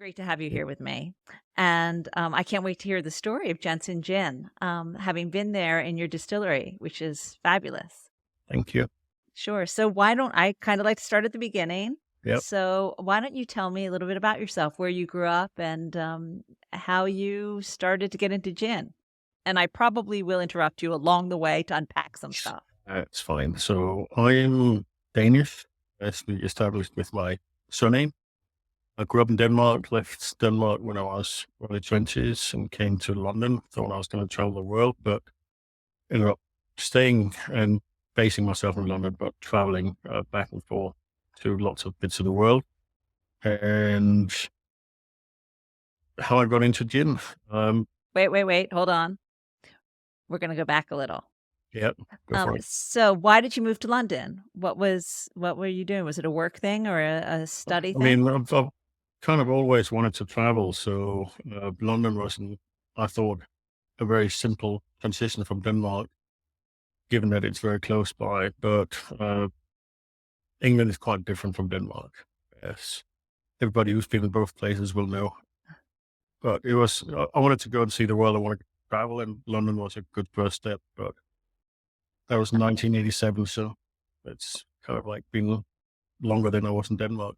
Great to have you here with me. And I can't wait to hear the story of Jensen Gin, having been there in your distillery, which is fabulous. Thank you. Sure. So, why don't I kind of like to start at the beginning? Yep. So, why don't you tell me a little bit about yourself, where you grew up, and how you started to get into gin? And I probably will interrupt you along the way to unpack some stuff. That's fine. So I'm Danish, as we established with my surname. I grew up in Denmark, left Denmark when I was early 20s and came to London. Thought I was going to travel the world, but ended up staying and basing myself in London, but traveling back and forth to lots of bits of the world. And how I got into gin. Wait. Hold on. We're going to go back a little. Yep, go for it. So why did you move to London? What were you doing? Was it a work thing or a study I thing? mean, I've kind of always wanted to travel, so London wasn't, I thought, a very simple transition from Denmark, given that it's very close by. But England is quite different from Denmark, as everybody who's been in both places will know. But it was, I wanted to go and see the world. I wanted to travel, and London was a good first step. But that was 1987, so it's kind of like been longer than I was in Denmark.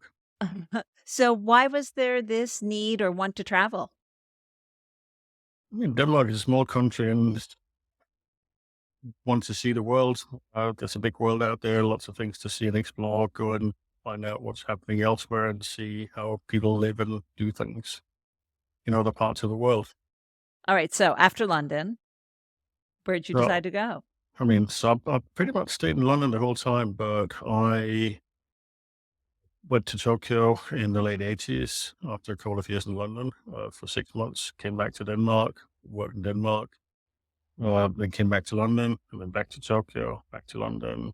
So why was there this need or want to travel? I mean, Denmark is a small country and want to see the world. There's a big world out there, lots of things to see and explore. Go and find out what's happening elsewhere and see how people live and do things in other parts of the world. All right, so after London, where'd you So, decide to go? I mean, so I pretty much stayed in London the whole time, but I went to Tokyo in the late 80s after a couple of years in London for 6 months, came back to Denmark, worked in Denmark, then came back to London, and then back to Tokyo, back to London.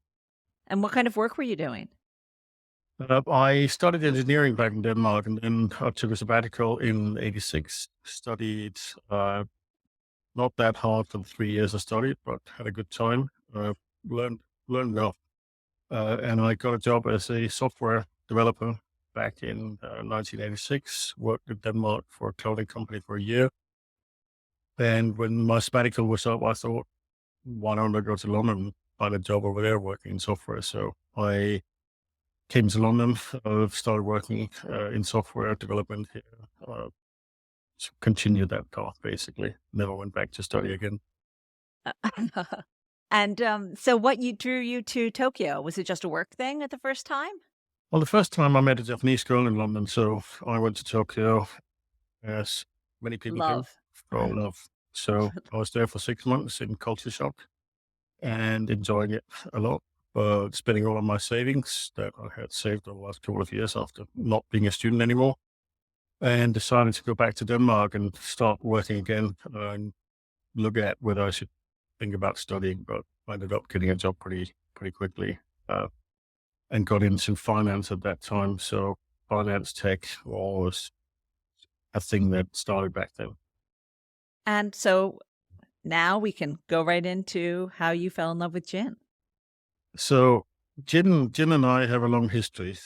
And what kind of work were you doing? I studied engineering back in Denmark, and then I took a sabbatical in '86. Studied not that hard for the 3 years I studied, but had a good time. Learned learned enough, and I got a job as a software developer back in 1986. Worked in Denmark for a clothing company for a year. And when my sabbatical was up, I thought, why don't I go to London and find a job over there working in software? So I came to London, started working in software development here, uh, continued that path basically. Never went back to study again. And so what you drew you to Tokyo? Was it just a work thing at the first time? Well, the first time I met a Japanese girl in London, so I went to Tokyo, as many people do, Love. for love. So I was there for 6 months in culture shock and enjoying it a lot, but spending all of my savings that I had saved over the last couple of years after not being a student anymore, and decided to go back to Denmark and start working again and look at whether I should think about studying. But I ended up getting a job pretty quickly, and got into finance at that time. So finance tech was a thing that started back then. And so now we can go right into how you fell in love with gin. So Jin and I have a long history,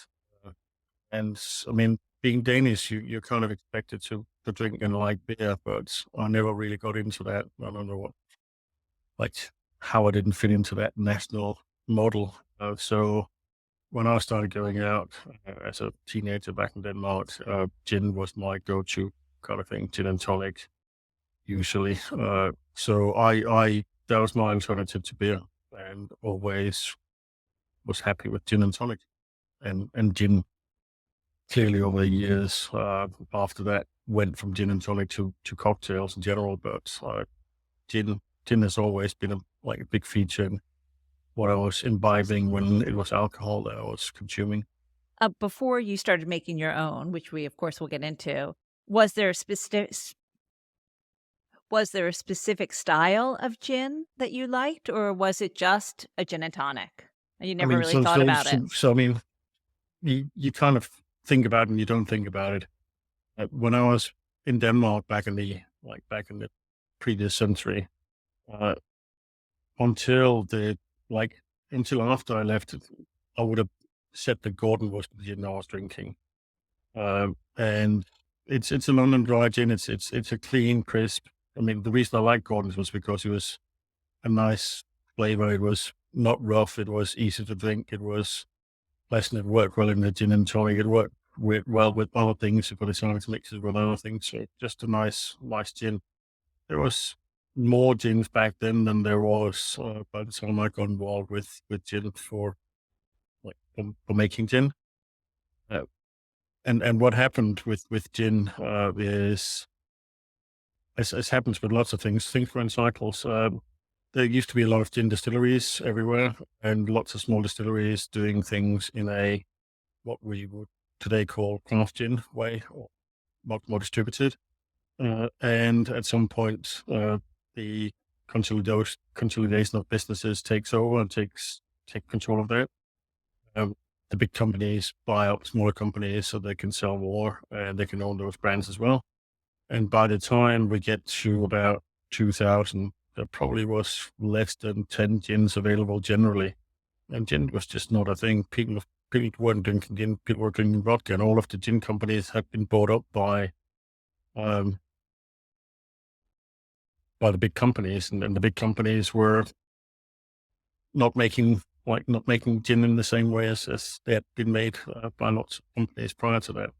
uh, and I mean, being Danish, you're kind of expected to drink and like beer, but I never really got into that. I don't know what, like, how I didn't fit into that national model. So when I started going out as a teenager back in Denmark, gin was my go-to kind of thing, gin and tonic usually. So I that was my alternative to beer, and always was happy with gin and tonic, and gin. Clearly, over the years, after that, went from gin and tonic to cocktails in general. But gin has always been like a big feature in what I was imbibing when it was alcohol that I was consuming. Before you started making your own, which we of course will get into, was there a specific style of gin that you liked, or was it just a gin and tonic? And you I never mean, really thought about it? I mean, you kind of think about it and you don't think about it. When I was in Denmark back in the previous century, uh, until the like until after I left, I would have said that Gordon was the gin I was drinking, and it's a London dry gin. It's a clean, crisp. I mean, the reason I like Gordon's was because it was a nice flavor. It was not rough. It was easy to drink. It was pleasant. It worked well in the gin and tonic. It worked well with other things. You put it on to mix it with other things. So just a nice gin. There was more gins back then than there was by the time I got involved with gin for making gin. Uh, and what happened with gin is, as happens with lots of things go in cycles. There used to be a lot of gin distilleries everywhere, and lots of small distilleries doing things in a what we would today call craft gin way, or much more distributed. And at some point, the consolidation of businesses takes over and take control of that. Um, the big companies buy up smaller companies so they can sell more and they can own those brands as well. And by the time we get to about 2000, there probably was less than 10 gins available generally. And gin was just not a thing. People weren't drinking gin, people were drinking vodka, and all of the gin companies had been bought up um, by the big companies, and the big companies were not making gin in the same way as they had been made by lots of companies prior to that.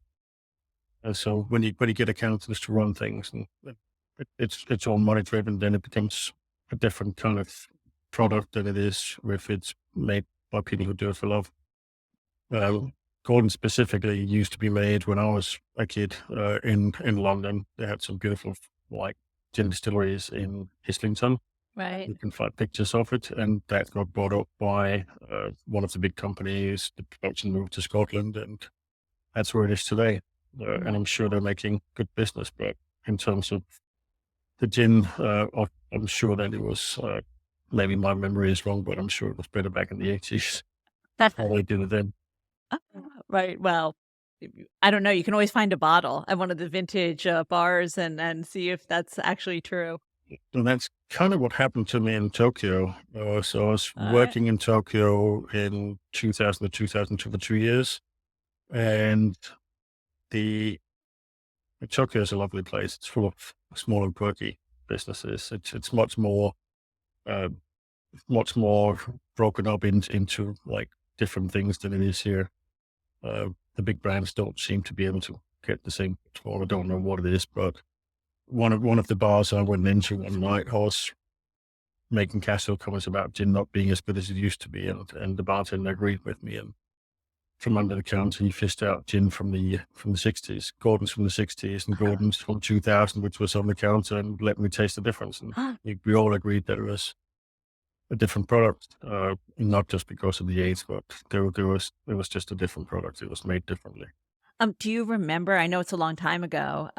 And so when you get accountants to run things, and it's all money driven, then it becomes a different kind of product than it is if it's made by people who do it for love. Gordon specifically used to be made when I was a kid in London. They had some beautiful like gin distilleries in Islington. Right. You can find pictures of it, and that got bought up by one of the big companies. The production moved to Scotland, and that's where it is today. And I'm sure they're making good business, but in terms of the gin, I'm sure that it was, maybe my memory is wrong, but I'm sure it was better back in the 80s. How they did it then. Right. Well, I don't know. You can always find a bottle at one of the vintage bars and see if that's actually true. And that's kind of what happened to me in Tokyo. So I was All right. working in Tokyo in 2000 to 2002 for 2 years. And Tokyo is a lovely place. It's full of small and quirky businesses. It's uh, much more broken up into like different things than it is here. The big brands don't seem to be able to get the same control. I don't know what it is, but one of the bars I went into one night, I was making casual comments about gin not being as good as it used to be, and the bartender agreed with me. And from under the counter, he fished out gin from the 60s, Gordon's from the 60s, and Gordon's from 2000, which was on the counter, and let me taste the difference. And we all agreed that it was a different product, not just because of the age, but it was just a different product. It was made differently. Do you remember? I know it's a long time ago,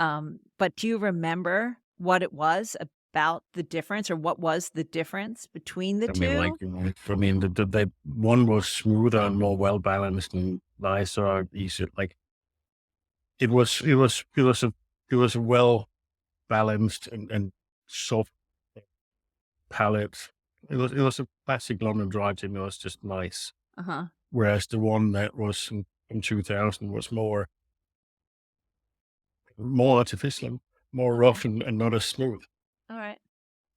but do you remember what it was about the difference, or what was the difference between the I mean, like, two? the one was smoother and more well balanced and nicer, easier. Like it was a well balanced and soft palate. It was a classic London dry gin. It was just nice. Uh huh. Whereas the one that was in 2000 was more artificial, more rough and not as smooth. All right.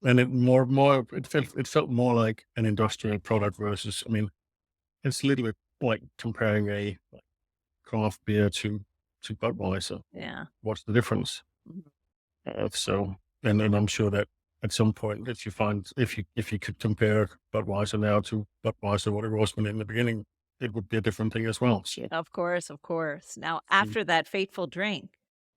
And it felt more like an industrial product versus, I mean, it's a little bit like comparing a craft beer to Budweiser. Yeah. What's the difference? Mhm. So, and I'm sure that at some point, if you could compare Budweiser now to Budweiser, what it was when in the beginning, it would be a different thing as well. So, Of course, of course. Now, mm, after that fateful drink,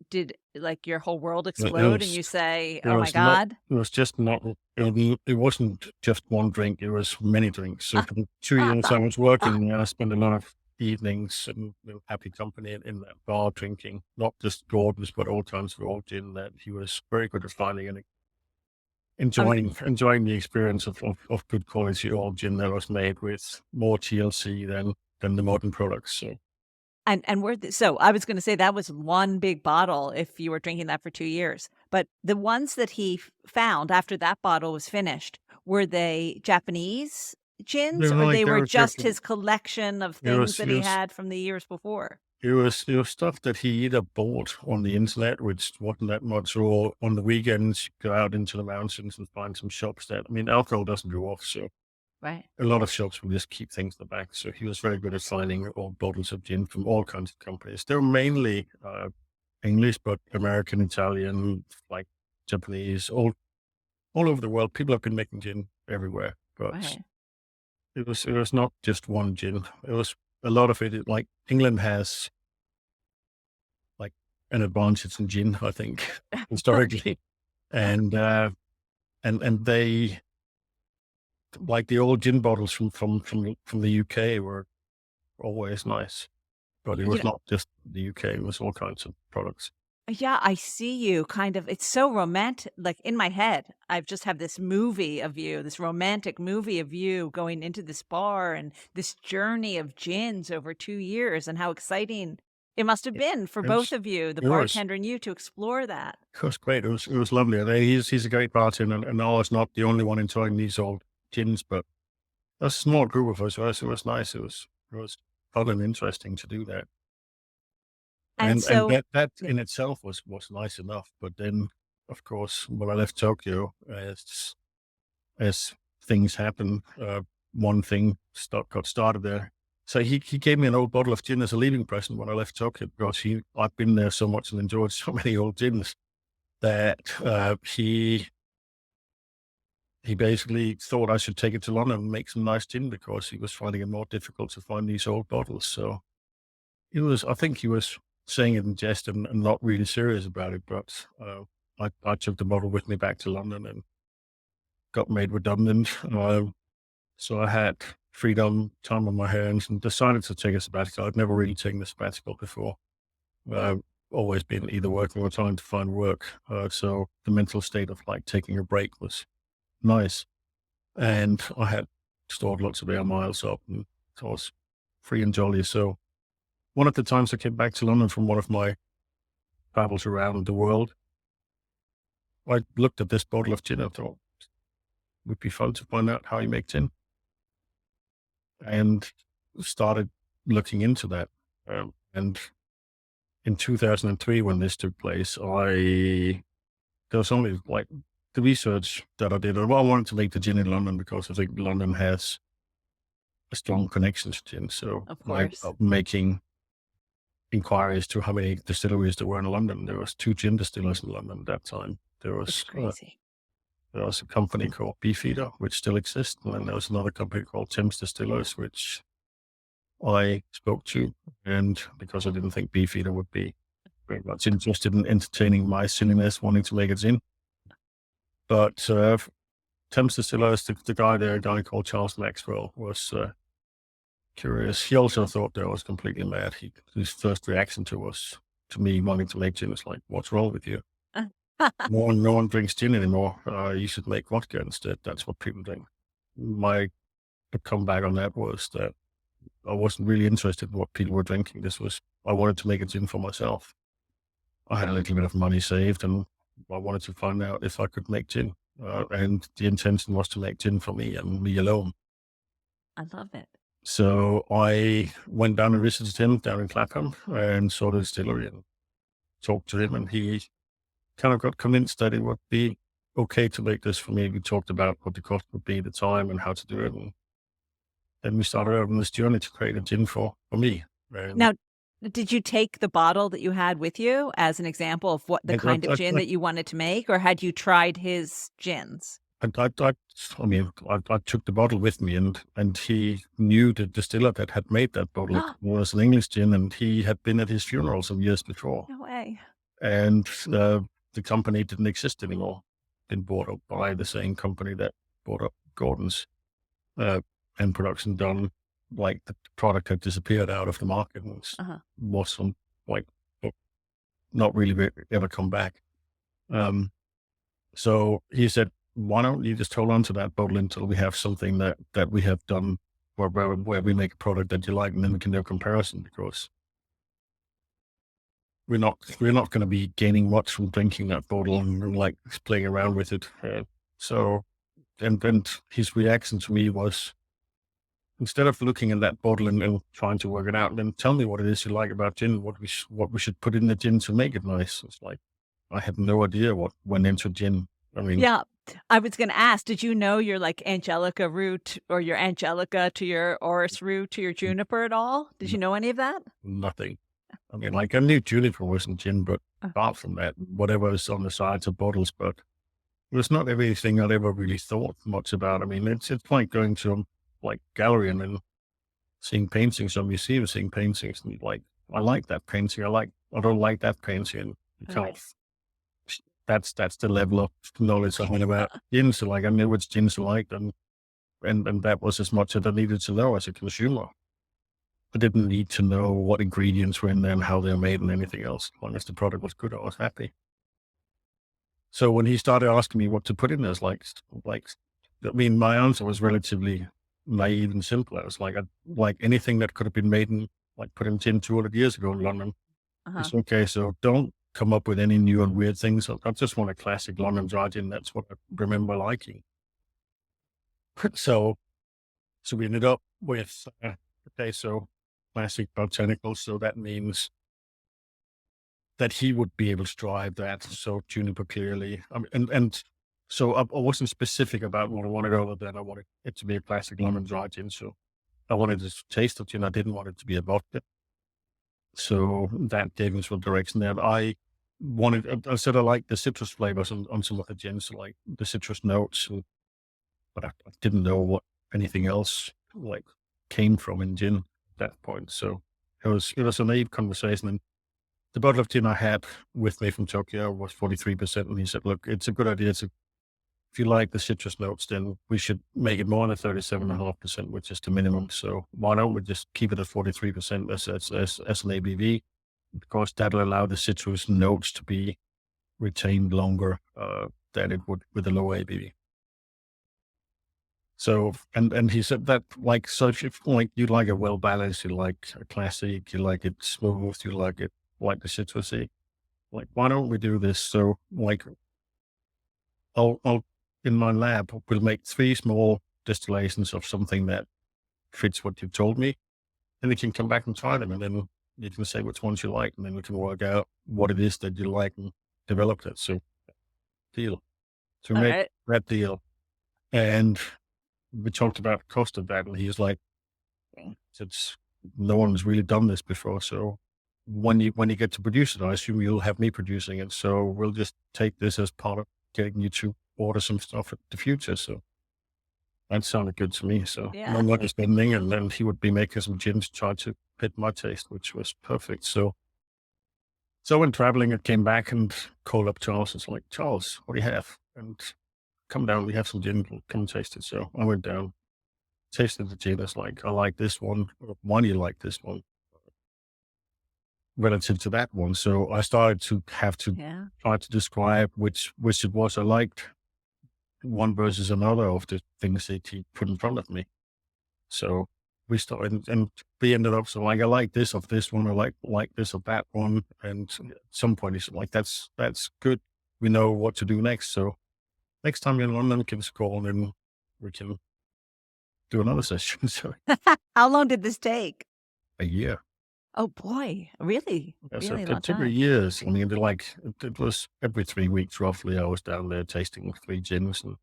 did like your whole world it explode and was you say, it "Oh my was not God"? it was just not it wasn't just one drink. It was many drinks. So for the 2 years I was working there, I spent a lot of evenings and happy company in that bar drinking, not just Gordon's, but all kinds of old gin that he was very good at finding and Um, enjoying the experience of good quality old gin that was made with more TLC than the modern products. So and so I was going to say that was one big bottle if you were drinking that for 2 years. But the ones that he found after that bottle was finished, were they Japanese they gins, were or like they they were were just different. his collection of It things was that it he was had from the years before? it was stuff that he either bought on the internet, which wasn't that much, or on the weekends go out into the mountains and find some shops that, I mean, alcohol doesn't go off, so Right. a lot of shops will just keep things in the back. So he was very good at finding old bottles of gin from all kinds of companies. They were mainly English, but American, Italian, like Japanese, all over the world. People have been making gin everywhere, but Right. it was not just one gin. It was a lot of it. Like England has like an advantage in gin, I think, historically, and they like the old gin bottles from the UK were always nice, but it You was know, not just the UK. It was all kinds of products. yeah, I see you kind of it's so romantic like, in my head, I just have this movie of you, this romantic movie of you going into this bar and this journey of gins over 2 years and how exciting it must have been for It both was, of you, the it was, bartender and you, to explore that. it was great. It was lovely. And he's a great bartender, and I was not the only one enjoying these old gins, but a small group of us. It was nice. It was fun and interesting to do that. And And so that yeah, in itself was nice enough. But then, of course, when I left Tokyo, as things happen, one thing got started there. So he gave me an old bottle of gin as a leaving present when I left Tokyo, because I've been there so much and enjoyed so many old gins that he basically thought I should take it to London and make some nice gin, because he was finding it more difficult to find these old bottles. So I think he was saying it in jest and not really serious about it. But I took the bottle with me back to London and got made redundant. So I had freedom, time on my hands, and decided to take a sabbatical. I'd never really taken a sabbatical before. Uh, Always been either working or trying to find work. So the mental state of like taking a break was nice. And I had stored lots of air miles up, and so I was free and jolly. So one of the times I came back to London from one of my travels around the world, I looked at this bottle of gin and thought it would be fun to find out how you make gin, and started looking into that. And in 2003, when this took place, there was only like the research that I did. Well, I wanted to make the gin in London because I think London has a strong connection to gin. So of I course. making inquiries to how many distilleries there were in London. There was two gin distillers in London at that time. There It's was uh, crazy. there was a company called Beefeater, which still exists, and then there was another company called Thames Distillers, which I spoke to, and because I didn't think Beefeater would be very much interested in entertaining my silliness, wanting to make it in. But Thames Distillers, the guy there, a guy called Charles Maxwell, was curious. He also thought that I was completely mad. His first reaction to me wanting to make gin was like, "What's wrong with you? No one drinks gin anymore. You should make vodka instead. That's what people drink." My comeback on that was that I wasn't really interested in what people were drinking. I wanted to make a gin for myself. I had a little bit of money saved, and I wanted to find out if I could make gin. And the intention was to make gin for me and me alone. I love it. So I went down and visited him down in Clapham and saw the distillery and talked to him. And he kind of got convinced that it would be okay to make this for me. We talked about what the cost would be, the time, and how to do it. And then we started out on this journey to create a gin for me. And Now, did you take the bottle that you had with you as an example of what the I, kind of gin I, that you wanted to make, or had you tried his gins? I mean, I took the bottle with me, and he knew the distiller that had made that bottle. It was an English gin, and he had been at his funeral some years before. No way. And the company didn't exist anymore. Been bought up by the same company that bought up Gordon's, and production done. Like the product had disappeared out of the market and Uh-huh. was on like not really ever come back. Um, so he said, "Why don't you just hold on to that bottle until we have something that we have done where we make a product that you like, and then we can do a comparison, because we're not going to be gaining much from drinking that bottle and like playing around with it." So and then his reaction to me was instead of looking at that bottle and trying to work it out, then tell me what it is you like about gin, what we should put in the gin to make it nice. It's like, I had no idea what went into gin. I mean, Yeah. I was gonna ask, did you know your, like, angelica root or your angelica to your orris root to your juniper at all? Did n you know any of that? nothing. I mean, like, I knew juniper wasn't gin, but Uh, apart from that, whatever is on the sides of bottles, but it was not everything I'd ever really thought much about. I mean, it's like going to, like, gallery and then seeing paintings or museum, seeing paintings, and like, I like that painting. I don't like that painting. And you kind right. of, that's the level of knowledge I had about gin. So like, I knew which gins I liked, and that was as much as I needed to know as a consumer. I didn't need to know what ingredients were in there and how they're made and anything else. As long as the product was good, I was happy. So when he started asking me what to put in there, it's like, I mean, my answer was relatively naive and simple. I was like, I like anything that could have been made in, like, put in tin 200 years ago in London. Uh-huh. It's okay. So don't come up with any new and weird things. I just want a classic London dry gin. That's what I remember liking. So, so we ended up with, okay, so classic botanicals. So that means that he would be able to drive that. So juniper clearly. And so I wasn't specific about what I wanted other than I wanted it to be a classic lemon dry gin. So I wanted to taste of gin. I didn't want it to be a vodka. So that gave me some direction there. I said I like the citrus flavors on some of the gins, so like the citrus notes, but I didn't know what anything else like came from in gin at that point. So it was a naive conversation. And the bottle of gin I had with me from Tokyo was 43%. And he said, look, it's a good idea to, if you like the citrus notes, then we should make it more than 37.5%, which is the minimum. So why don't we just keep it at 43% as an ABV? Because that'll allow the citrus notes to be retained longer than it would with a low ABV. So, and he said that, like, so if you like, you like it well balanced, you like a classic, you like it smooth, you like the citrusy, like, why don't we do this? So, like, I'll in my lab, we'll make 3 small distillations of something that fits what you've told me, and you can come back and try them, and then you can say which ones you like, and then we can work out what it is that you like and develop it. So, deal. So we made Alright. that deal, and we talked about the cost of that, and he was like, "It's no one's really done this before, so when you get to produce it, I assume you'll have me producing it. So we'll just take this as part of getting you to order some stuff in the future." So that sounded good to me. So no Yeah. money spending, and then he would be making some gin to try to fit my taste, which was perfect. So when traveling, I came back and called up Charles. It's like, Charles, what do you have? And come down, we have some gin, come and taste it. So I went down, tasted the gin. It's like, I like this one. Why do you like this one relative to that one? So I started to have to Yeah. try to describe which it was I liked, one versus another of the things that he put in front of me. So we started, and we ended up, so like, I like this of this one, I like this of that one. And at some point he's like, that's good. We know what to do next. So next time you're in London, give us a call and then we can do another session. So How long did this take? a year. Oh, boy. Really? Yeah, so Really it long took me time. years. I mean, it was every 3 weeks roughly. I was down there tasting 3 gins and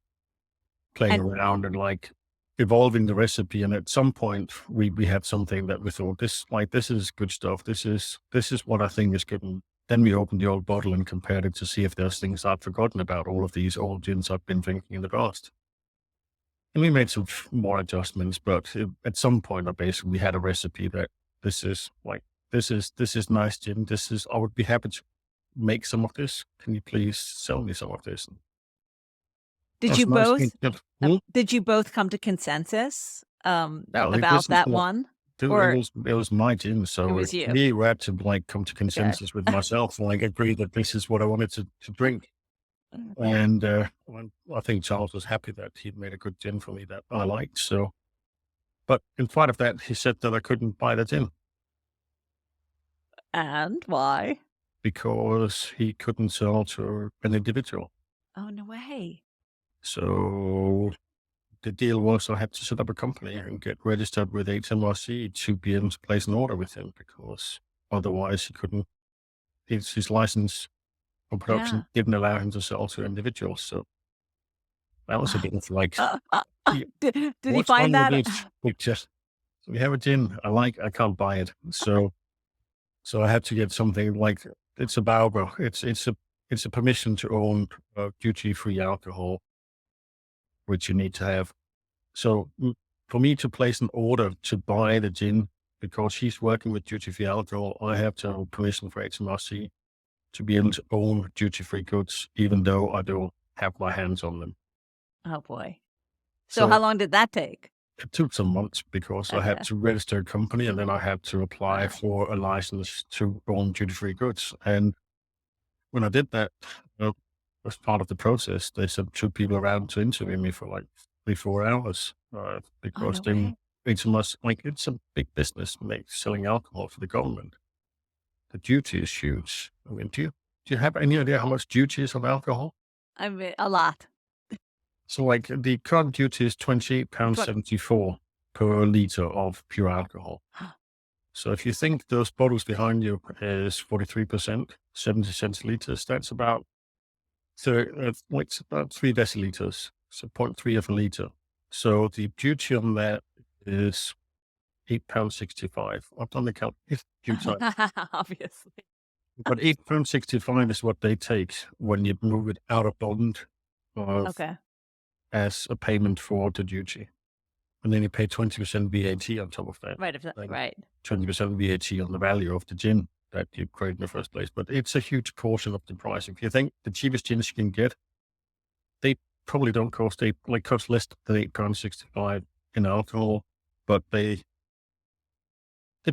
playing And around and like evolving the recipe. And at some point we had something that we thought, this is good stuff. This is what I think is good. And then we opened the old bottle and compared it to see if there's things I'd forgotten about, all of these old gins I've been drinking in the past. And we made some more adjustments, but at some point I basically had a recipe that this is like, this is nice gin. I would be happy to make some of this. Can you please sell me some of this? And did you that's nice. both Hmm? did you both come to consensus, Yeah, like about this is that what, one? dude, Or it was my gin. it So was you? we had to like come to Okay. consensus with myself and like agree that this is what I wanted to drink. And I think Charles was happy that he'd made a good gin for me that I liked. So, but in spite of that, he said that I couldn't buy the gin And why? because he couldn't sell to an individual. Oh, no way. So the deal was I had to set up a company and get registered with HMRC to be able to place an order with him, because otherwise he couldn't. His license for Yeah. production didn't allow him to sell to individuals. So that was a bit of like, "Yeah, Did he what's find wrong with that? this picture? We have a gin I like, I can't buy it." So I had to get something like, it's a Bauber. It's a permission to own duty-free alcohol, which you need to have. So for me to place an order to buy the gin, because he's working with duty-free alcohol, I have to have permission for HMRC to be able to own duty-free goods, even though I don't have my hands on them. Oh, boy. So how So long did that take? it took some months because I had Okay. to register a company and then I had to apply Wow. for a license to own duty-free goods. And when I did that, as part of the process, they sent two people around to interview me for like 3, 4 hours, Oh, because no then way. it's must, like, it's a big business, selling alcohol for the government. The duty is huge. I mean, do you have any idea how much duty is on alcohol? I mean, a lot. So like the current duty is Twen £28.74 per liter of pure alcohol. So if you think those bottles behind you is 43%, 70 centiliters, that's about, like, it's about 3 deciliters, so zero point 0.3 of a liter. So the duty on that is £8.65. I've done the count a few times, Obviously. but £8.65 is what they take when you move it out of Bond, Okay. as a payment for the duty. And then you pay 20% VAT on top of that. Right, if that And right. 20% VAT on the value of the gin that you create in the first place. But it's a huge portion of the price. If you think the cheapest gins you can get, they probably don't cost cost less than £8.65 in alcohol, but they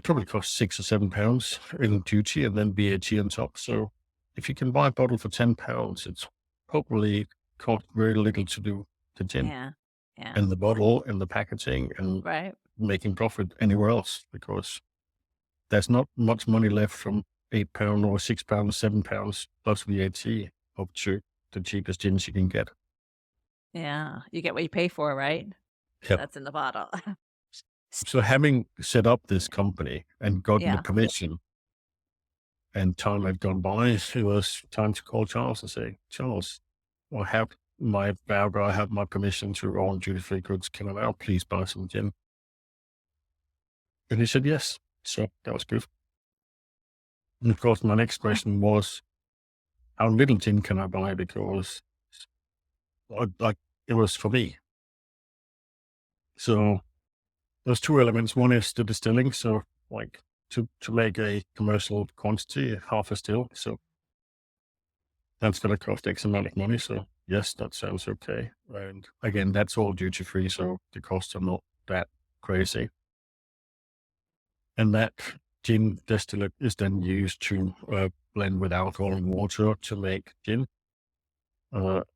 probably cost £6 or £7 in duty and then VAT on top. So if you can buy a bottle for £10, it's probably cost very little to do the gin Yeah. Yeah. and the bottle and the packaging and Right. making profit anywhere else, because there's not much money left from £8 or £6, £7 plus VAT up to the cheapest gins you can get. Yeah. You get what you pay for, right? Yep. That's in the bottle. So having set up this company and gotten the Yeah. permission, and time had gone by, it was time to call Charles and say, "Charles, I have my voucher, I have my permission to own duty-free goods. Can I now please buy some gin?" And he said, "Yes." So that was good. And of course, my next question was, how little gin can I buy? Because it was for me. So there's two elements. One is the distilling. So like to make a commercial quantity, half a still. So that's going to cost X amount of money. So yes, that sounds okay. And again, that's all duty free. So the costs are not that crazy. And that gin distillate is then used to blend with alcohol and water to make gin,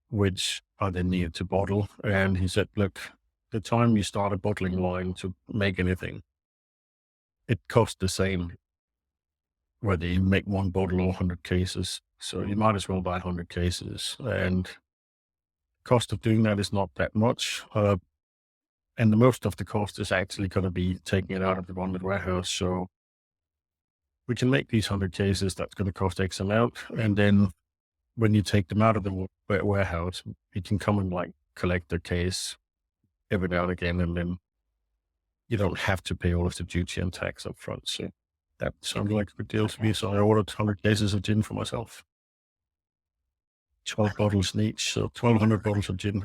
which I then needed to bottle. And he said, "Look, the time you start a bottling line to make anything, it costs the same whether you make one bottle or 100 cases. So you might as well buy 100 cases. And cost of doing that is not that much. And the most of the cost is actually going to be taking it out of the bonded warehouse. So we can make these 100 cases. That's going to cost X amount. And then when you take them out of the warehouse, you can come and like collect the case every now and again. And then you don't have to pay all of the duty and tax up front." So that sounded like a good deal to me. Okay. So I ordered 100 cases of gin for myself, 12 bottles in each. So 1,200 bottles of gin,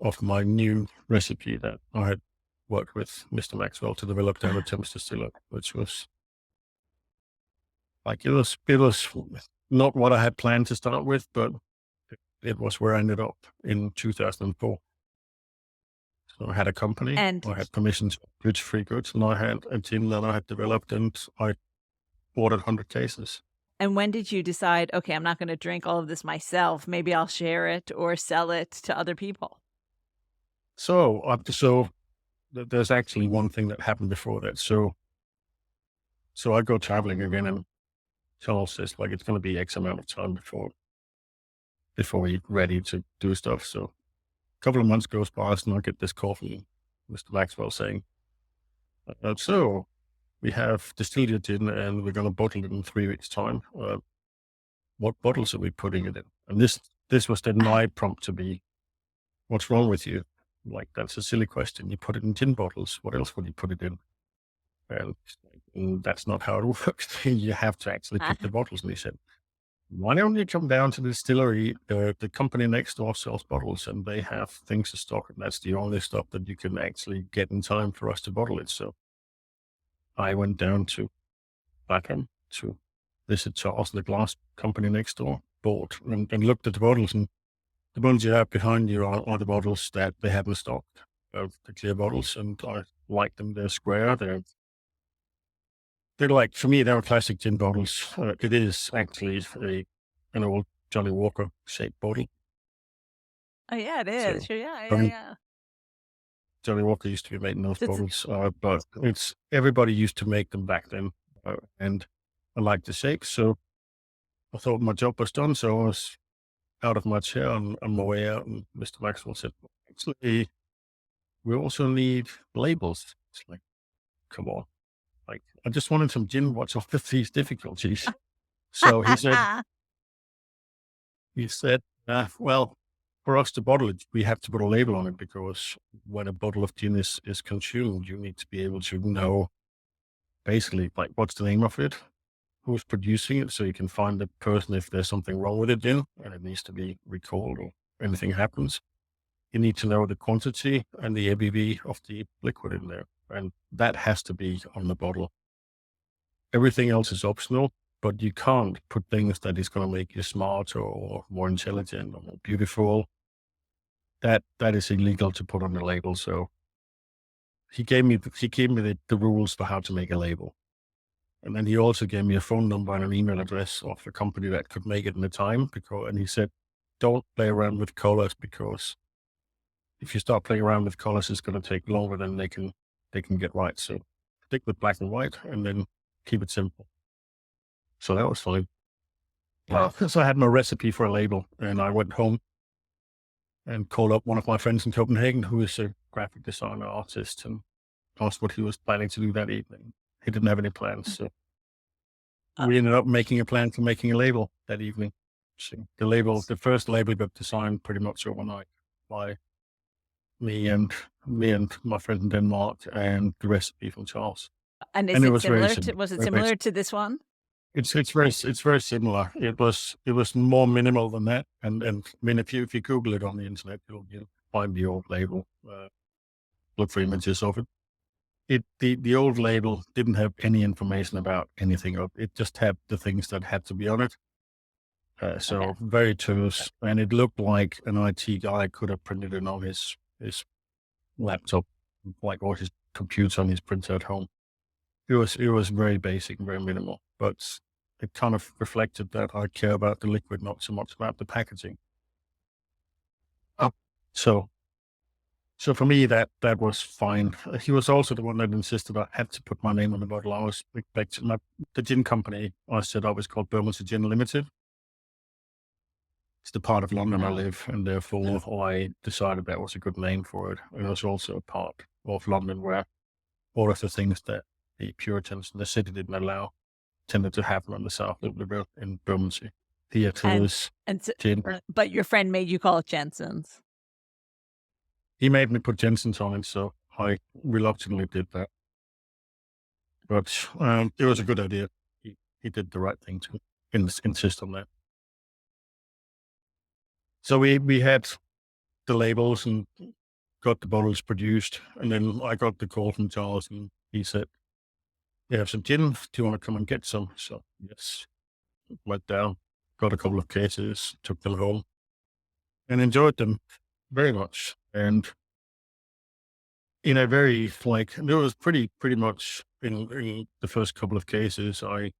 of my new recipe that I had worked with Mr. Maxwell to develop down at Thames Distiller, which was like, it was not what I had planned to start with, but it was where I ended up in 2004. So I had a company, And I had permission to produce free goods, and I had a gin that I had developed, and I ordered 100 cases. and when did you decide, "Okay, I'm not gonna drink all of this myself. Maybe I'll share it or sell it to other people"? So there's actually one thing that happened before that. So I go traveling again, and Charles says, like, it's going to be X amount of time before we're ready to do stuff. So couple of months goes by, and I get this call from Mr. Maxwell saying, so we have distilled your gin and we're going to bottle it in 3 weeks' time. What bottles are we putting it in? And this was then my prompt to be, what's wrong with you? Like, that's a silly question. You put it in gin bottles. What else would you put it in? And that's not how it works. You have to actually pick the bottles. And he said, why don't you come down to the distillery? The company next door sells bottles and they have things to stock. And that's the only stuff that you can actually get in time for us to bottle it. So I went down to Blackham to visit Charles, the glass company next door, bought and looked at the bottles. And the ones you have behind you are the bottles that they have in stock, the clear bottles. And I like them. They're square. They're like, for me, they're classic gin bottles. It is actually an old Johnny Walker shaped bottle. Oh, yeah, it So, is. Sure, yeah, I yeah, mean, yeah. Johnny Walker used to be made in those So it's bottles, but everybody used to make them back then, and I liked the shape. So I thought my job was done. So I was out of my chair on my way out, and Mr. Maxwell said, actually, we also need labels. It's like, come on. Like, I just wanted some gin. What's all of these difficulties? So he said, well, for us to bottle it, we have to put a label on it because when a bottle of gin is consumed, you need to be able to know basically like what's the name of it, who's producing it, so you can find the person if there's something wrong with it in and it needs to be recalled or anything happens. You need to know the quantity and the ABV of the liquid in there. And that has to be on the bottle. Everything else is optional, but you can't put things that is going to make you smarter or more intelligent or more beautiful. That is illegal to put on the label. So he gave me the rules for how to make a label. And then he also gave me a phone number and an email address of the company that could make it in the time and he said, don't play around with colors because if you start playing around with colors, it's going to take longer than they can get right. So stick with black and white and then keep it simple. So that was fine. So I had my recipe for a label and I went home and called up one of my friends in Copenhagen, who is a graphic designer artist, and asked what he was planning to do that evening. He didn't have any plans. So we ended up making a plan for making a label that evening. So the first label got designed pretty much overnight by me and my friend in Denmark and the recipe from Charles. And And is it it was very similar to simple. was it Very basic. similar to this one? It's very similar. It was more minimal than that. And I mean, if you Google it on the internet, you'll find the old label. Look for images of it. The old label didn't have any information about anything of it. Just had the things that had to be on it. So Okay. very terse, and it looked like an IT guy could have printed it on his laptop, like or his computer on his printer at home. It was very basic and very minimal, but it kind of reflected that I care about the liquid, not so much about the packaging. Oh. So for me, that was fine. He was also the one that insisted I had to put my name on the bottle. I was expecting the gin company I set up was called Bermondsey Gin Limited. It's the part of London I live, and therefore I decided that was a good name for it. It was also a part of London where all of the things that the Puritans in the city didn't allow tended to happen on the south of the river in Bermondsey. And Theatres, so, gin. but your friend made you call it Jensen's. He made me put Jensen's on it, so I reluctantly did that. But it was a good idea. He did the right thing to insist on that. So we had the labels and got the bottles produced, and then I got the call from Charles, and he said, "You have some gin. Do you want to come and get some?" So yes, went down, got a couple of cases, took them home, and enjoyed them very much. And in a very there was pretty much in the first couple of cases, I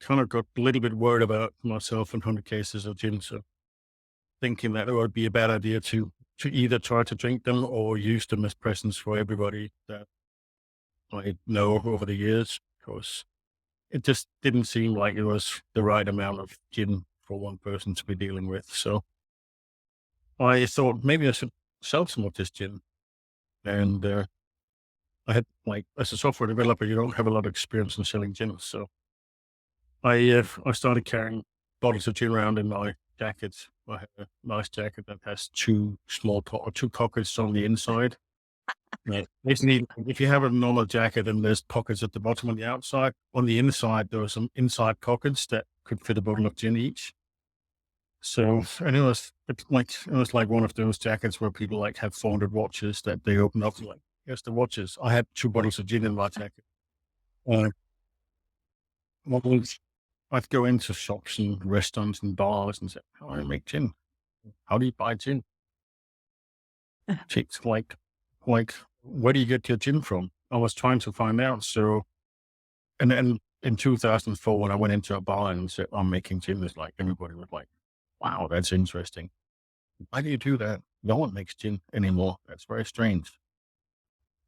kind of got a little bit worried about myself and 100 cases of gin. So thinking that it would be a bad idea to either try to drink them or use them as presents for everybody that I know over the years, because it just didn't seem like it was the right amount of gin for one person to be dealing with. So I thought maybe I should sell some of this gin. And I had like as a software developer, you don't have a lot of experience in selling gin, so I started carrying bottles of gin around in my jacket. I have a nice jacket that has two pockets on the inside. Yeah. Basically, if you have a normal jacket and there's pockets at the bottom and the outside, on the inside there were some inside pockets that could fit a bottle of gin each. So, and it was like one of those jackets where people like have 400 watches that they open up and like, here's the watches. I had two bottles of gin in my jacket. Uh, what was I'd go into shops and restaurants and bars and say, "How do I make gin? How do you buy gin?" Chicks like, "Where do you get your gin from?" I was trying to find out. So, and then in 2004, when I went into a bar and said, "I'm making gin," it's like everybody was like, "Wow, that's interesting. Why do you do that? No one makes gin anymore. That's very strange."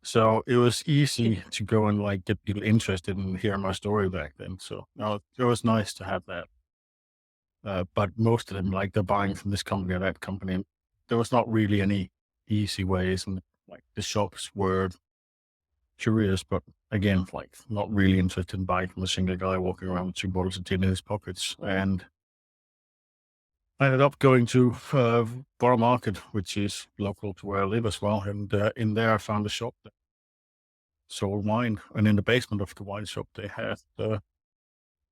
So it was easy to go and like get people interested in hearing my story back then. So no, it was nice to have that. But most of them, like they're buying from this company or that company. There was not really any easy ways, and like the shops were curious, but again, like not really interested in buying from a single guy walking around with two bottles of gin in his pockets. And I ended up going to Borough Market, which is local to where I live as well. And in there, I found a shop that sold wine, and in the basement of the wine shop, they had a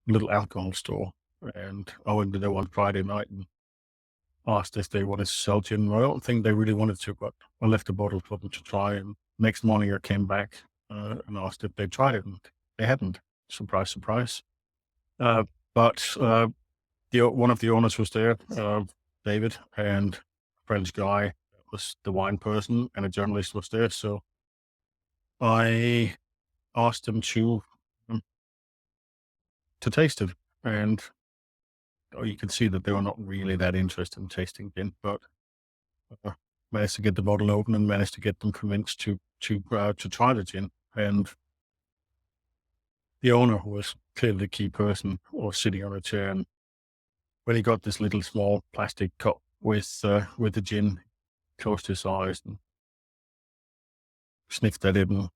little alcohol store. And I went there one Friday night and asked if they wanted to sell gin. I don't think they really wanted to, but I left a bottle for them to try. And next morning I came back and asked if they tried it, and they hadn't. Surprise, surprise. Uh, but one of the owners was there, David, and a French guy was the wine person, and a journalist was there. So I asked them um, to taste it, and you can see that they were not really that interested in tasting gin, but uh, managed to get the bottle open and managed to get them convinced to try the gin. And the owner, who was clearly the key person, was sitting on a chair, and when he got this little small plastic cup with the gin, closed his eyes and sniffed at it, and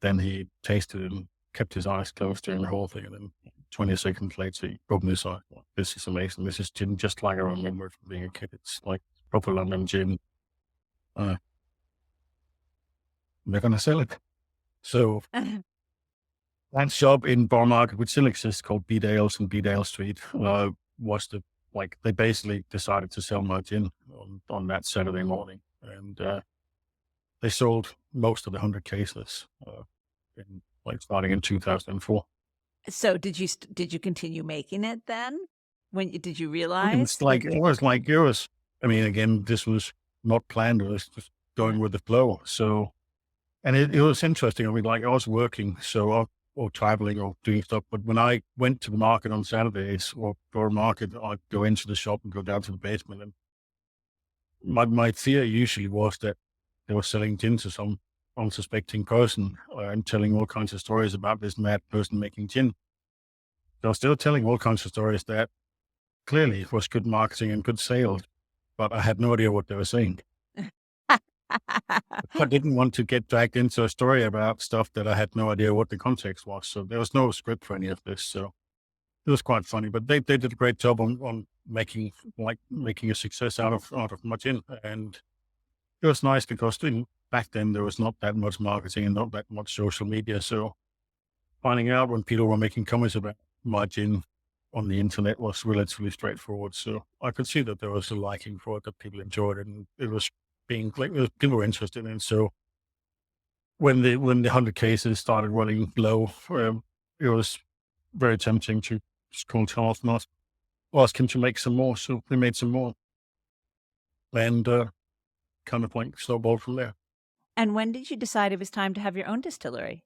then he tasted it and kept his eyes closed during the whole thing. And then 20 seconds later, he opened his eyes. Like, this is amazing. This is gin just like I remember from being a kid. It's like proper London gin. Uh, they're going to sell it. So that shop in Bar Market, which still exists, called B Dales and B Dale Street, was they basically decided to sell my gin on that Saturday morning. And they sold most of the 100 cases starting in 2004. So did you continue making it then? Did you realize It's like, it was, I mean, again, this was not planned. It was just going with the flow. So, and it was interesting. I mean, like I was working, or traveling or doing stuff. But when I went to the market on Saturdays or for a market, I'd go into the shop and go down to the basement. And my fear usually was that they were selling gin to some unsuspecting person and telling all kinds of stories about this mad person making gin. They were still telling all kinds of stories that clearly it was good marketing and good sales, but I had no idea what they were saying. I didn't want to get dragged into a story about stuff that I had no idea what the context was. So there was no script for any of this. So it was quite funny, but they did a great job on making a success out of my gin. And it was nice because back then there was not that much marketing and not that much social media. So finding out when people were making comments about my gin on the internet was relatively straightforward. So I could see that there was a liking for it, that people enjoyed it, and it was people were interested in. So when the 100 cases started running low, it was very tempting to just call Charles and ask him to make some more. So we made some more, and kind of like snowballed from there. And when did you decide it was time to have your own distillery?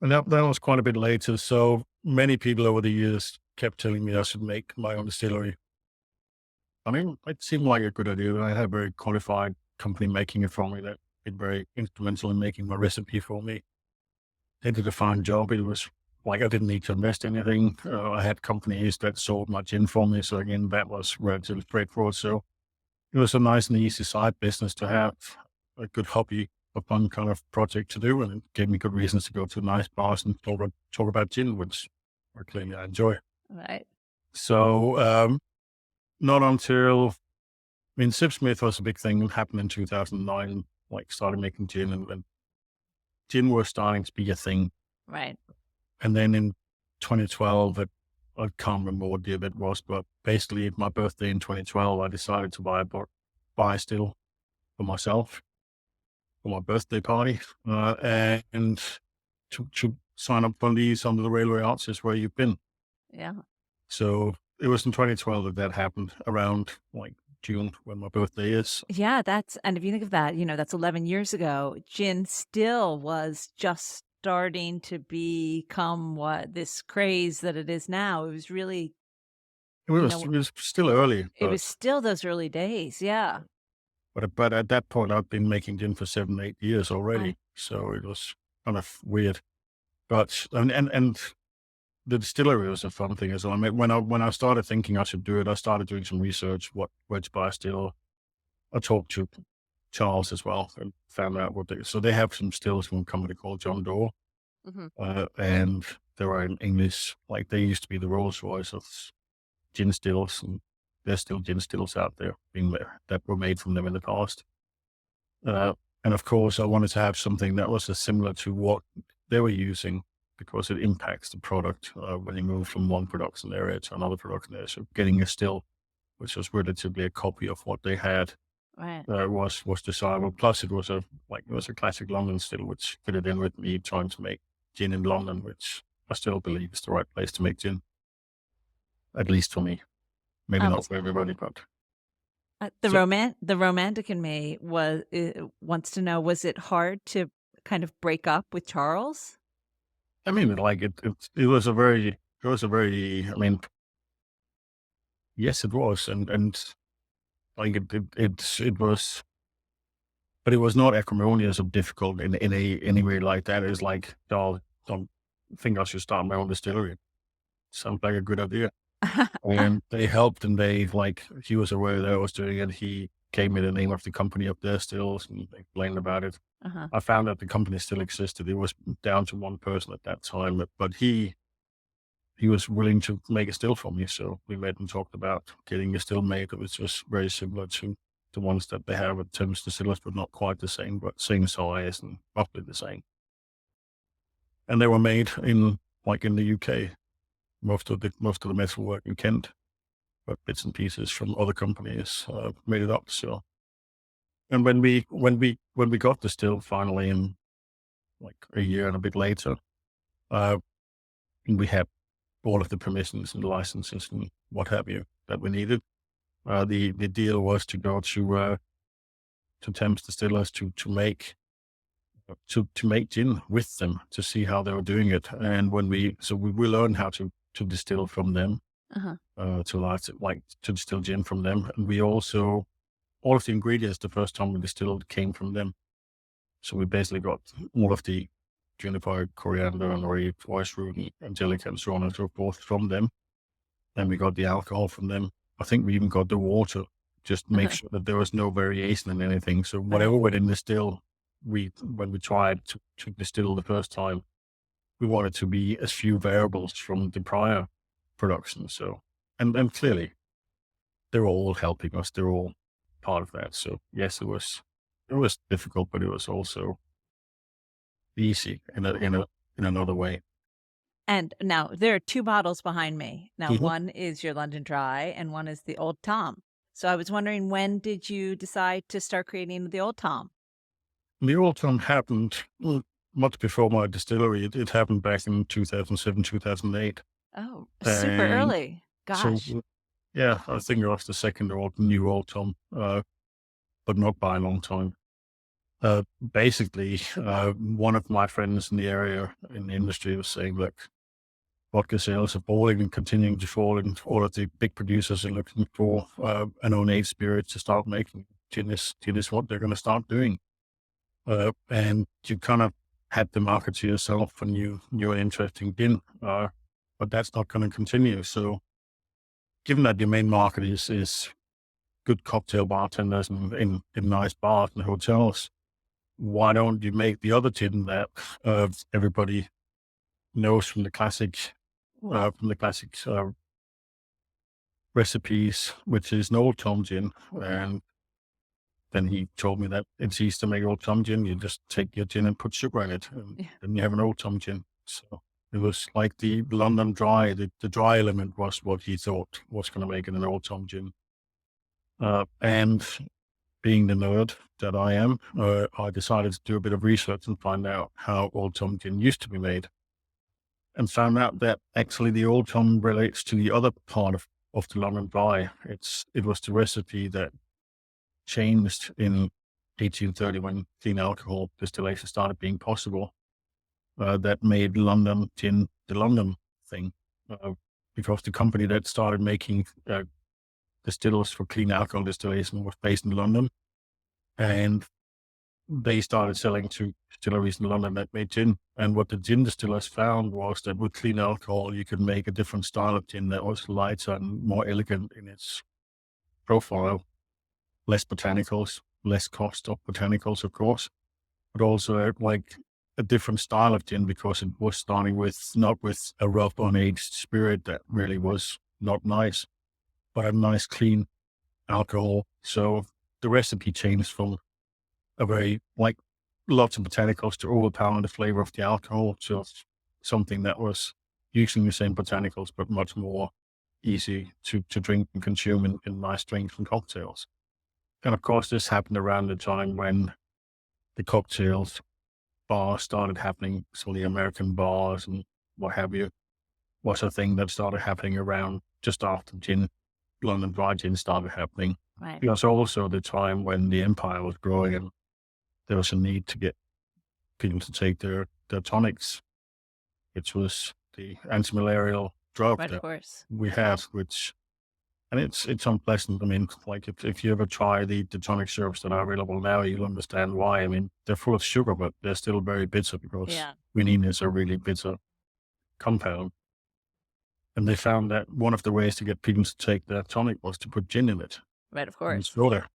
And that was quite a bit later. So many people over the years kept telling me I should make my own distillery. I mean, it seemed like a good idea. I had a very qualified company making it for me that been very instrumental in making my recipe for me. They did a fine job. It was like I didn't need to invest anything. I had companies that sold my gin for me. So again, that was relatively straightforward. So it was a nice and easy side business to have, a good hobby, a fun kind of project to do, and it gave me good reasons to go to nice bars and talk about gin, which clearly I enjoy. Right. So not until I mean, Sipsmith was a big thing. It happened in 2009. Like started making gin, and gin was starting to be a thing. Right. And then in 2012, I can't remember what year it was, but basically my birthday in 2012, I decided to buy a still for myself for my birthday party, and to sign up for these under the Railway Arts is where you've been. Yeah. So it was in 2012 that happened around like June when my birthday is. Yeah, that's and if you think of that, that's 11 years ago. Gin still was just starting to become what this craze that it is now. It was really, you know, It was still early, it was still those early days. Yeah. but at that point I'd been making gin for 7, 8 years Right. already. So it was kind of weird. But and the distillery was a fun thing as well. I mean, when I started thinking I should do it, I started doing some research, where to buy a still. I talked to Charles as well and found out so they have some stills from a company called John Doe, Hmm. and they were in English, like they used to be the Rolls Royce of gin stills, and there's still gin stills out there that were made from them in the past. Uh, and of course, I wanted to have something that was similar to what they were using because it impacts the product when you move from one production area to another production area. So getting a still, which was relatively a copy of what they had, Right. was desirable. Plus, it was a classic London still, which fitted in with me trying to make gin in London, which I still believe is the right place to make gin, at least for me. Maybe Um, not for everybody, but so the romantic in me wants to know, was it hard to kind of break up with Charles? I mean, like it was a very, I mean, yes, it was, and like it was, but it was not acrimonious or difficult in any way like that. It's like, oh, don't think I should start my own distillery. Sounds like a good idea. And they helped, and he was aware that I was doing it. He gave me the name of the company up there still and explained about it. Uh-huh. I found that the company still existed. It was down to one person at that time, but he was willing to make a still for me. So we met and talked about getting a still made, which was very similar to the ones that they have at Thames Distillers, but not quite the same, but same size and roughly the same. And they were made in the UK. Most of the metalwork in Kent, but bits and pieces from other companies made it up. So, and when we got the still finally in like a year and a bit later, uh, we had all of the permissions and licenses and what have you that we needed. The deal was to go to Thames Distillers to make gin with them to see how they were doing it. And we learned how to distill from them, Uh-huh. to distill gin from them. And we also, all of the ingredients the first time we distilled came from them. So we basically got all of the juniper, coriander, and rice root, angelica, and so on and so forth from them. Then we got the alcohol from them. I think we even got the water, just to make Uh-huh. sure that there was no variation in anything. So Right. whatever went in the still, when we tried to distill the first time, we wanted to be as few variables from the prior production. So, and clearly they're all helping us. They're all part of that. So yes, it was difficult, but it was also easy in another way. And now there are 2 bottles behind me. Now Mhm. one is your London Dry and one is the Old Tom. So I was wondering, when did you decide to start creating the Old Tom? The autumn happened much before my distillery. It happened back in 2007, 2008. Oh, super And early. so, Gosh. yeah, I think I was the new autumn, but not by a long time. Basically, one of my friends in the area in the industry was saying, look, vodka sales are falling and continuing to fall, and all of the big producers are looking for an own age spirit to start making. Gin is what they're going to start doing. And you kind of had the market to yourself and you're interested in, but that's not going to continue. So given that your main market is good cocktail bartenders in nice bars and hotels. Why don't you make the other gin that everybody knows from the classic recipes, which is an Old Tom gin? And then he told me that it's easy to make Old Tom gin. You just take your gin and put sugar in it, and Yeah. then you have an Old Tom gin. So it was like the London Dry. The dry element was what he thought was going to make it an Old Tom gin. And being the nerd that I am, I decided to do a bit of research and find out how Old Tom gin used to be made, and found out that actually the Old Tom relates to the other part of the London Dry. It was the recipe that changed in 1830 when clean alcohol distillation started being possible. That made London gin the London thing, because the company that started making distillers for clean alcohol distillation was based in London, and they started selling to distilleries in London that made gin. And what the gin distillers found was that with clean alcohol, you could make a different style of gin that was lighter and more elegant in its profile, less botanicals, less cost of botanicals, of course, but also like a different style of gin, because it was starting with not with a rough unaged spirit that really was not nice, but a nice clean alcohol. So the recipe changed from a very like lots of botanicals to overpower the flavor of the alcohol to something that was using the same botanicals, but much more easy to drink and consume in nice drinks and cocktails. And of course, this happened around the time when the cocktails bars started happening. So the American bars and what have you was a thing that started happening around just after London Dry gin started happening. Right. It was also the time when the empire was growing and there was a need to get people to take their tonics, which was the anti-malarial drug Right, of that course. we had, and it's unpleasant. I mean, like if you ever try the tonic syrups that are available now, you'll understand why. I mean, they're full of sugar, but they're still very bitter because Yeah. quinine is a really bitter compound. And they found that one of the ways to get people to take their tonic was to put gin in it Right, of and course. soda.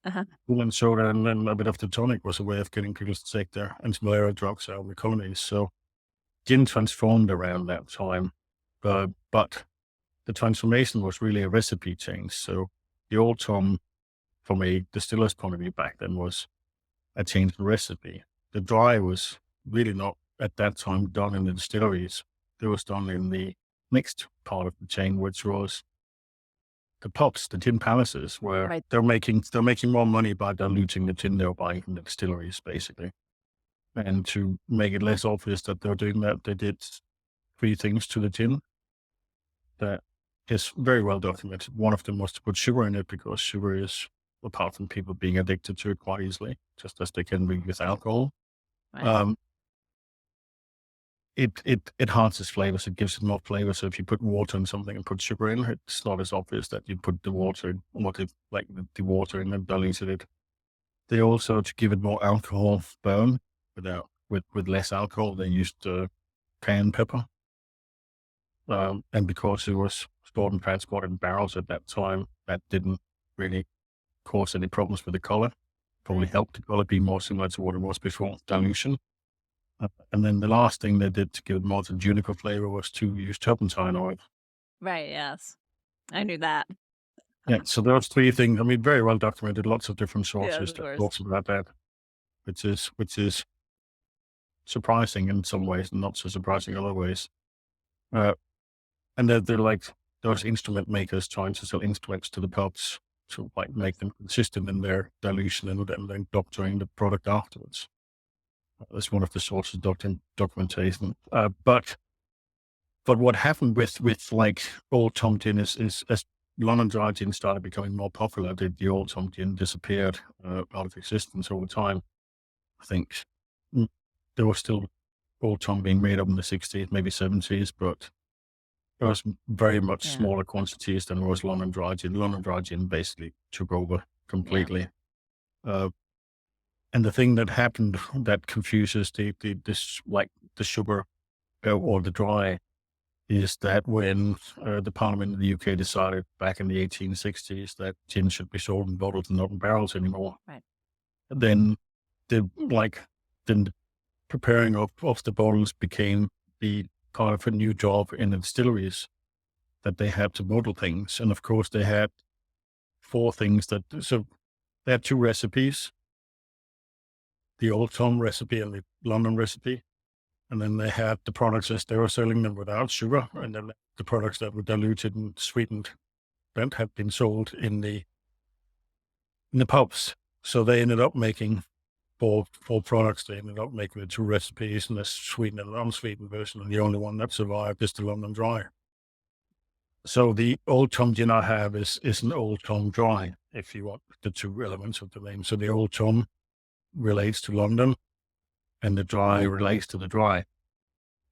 Uh-huh. Gin and soda, and then a bit of the tonic was a way of getting people to take their anti-malarial drugs out of the colonies. So gin transformed around that time, but the transformation was really a recipe change. So the Old Tom, from a distiller's point of view back then, was a change in recipe. The dry was really not at that time done in the distilleries. It was done in the next part of the chain, which was the pubs, the gin palaces, where Right. they're making more money by diluting the gin they're buying from the distilleries, basically. And to make it less obvious that they're doing that, they did three things to the gin that is very well documented. One of them was to put sugar in it, because sugar is, apart from people being addicted to it quite easily, just as they can be with alcohol, Right. um, it enhances flavors. It gives it more flavor. So if you put water in something and put sugar in, it's not as obvious that you put the water in, the water in and diluted it. They also, to give it more alcohol burn with less alcohol, they used cayenne pepper. And because it was stored and transported in barrels at that time, that didn't really cause any problems with the color. Probably Right. helped the color be more similar to what it was before dilution. And then the last thing they did to give it more of the juniper flavor was to use turpentine oil. Right, yes. I knew that. Yeah, so those three things, I mean, very well documented, lots of different Yes, sources of that course. talks about that, which is surprising in some ways and not so surprising in other ways. Uh, and they're like those instrument makers trying to sell instruments to the pubs to like make them consistent in their dilution and then doctoring the product afterwards. That's one of the sources of documentation. But what happened with like Old Tom gin is as London Dry gin started becoming more popular, the Old Tom gin disappeared out of existence over time. I think mm, there was still Old Tom being made up in the 60s, maybe 70s, but it was very much Yeah. smaller quantities than it was London Dry gin. London Dry gin basically took over Yeah. completely. Uh, and the thing that happened that confuses this like the sugar or the dry is that when the Parliament in the UK decided back in the 1860s that gin should be sold in bottles and not in barrels anymore, Right. then the like then the preparing of the bottles became the part of a new job in the distilleries that they had to bottle things. And of course, they had four things they had two recipes: the Old Tom recipe and the London recipe. And then they had the products as they were selling them without sugar, and then the products that were diluted and sweetened that had been sold in the pubs. So they ended up making four products. They ended up making the two recipes, and the sweetened and unsweetened version, and the only one that survived is the London Dry. So the Old Tom gin I have is an Old Tom Dry, if you want the two elements of the name. So the Old Tom relates to London, and the Dry relates to the Dry.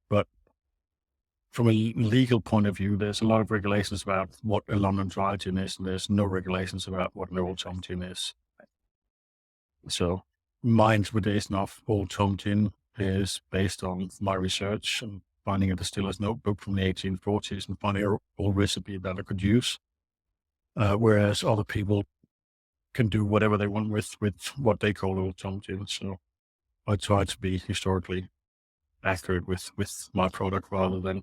But from a legal point of view, there's a lot of regulations about what a London Dry gin is, and there's no regulations about what an Old Tom gin is. So my interpretation of Old Tom gin is based on my research and finding a distiller's notebook from the 1840s and finding a old recipe that I could use. Whereas other people can do whatever they want with what they call Old Tom gin. So I try to be historically accurate with my product rather than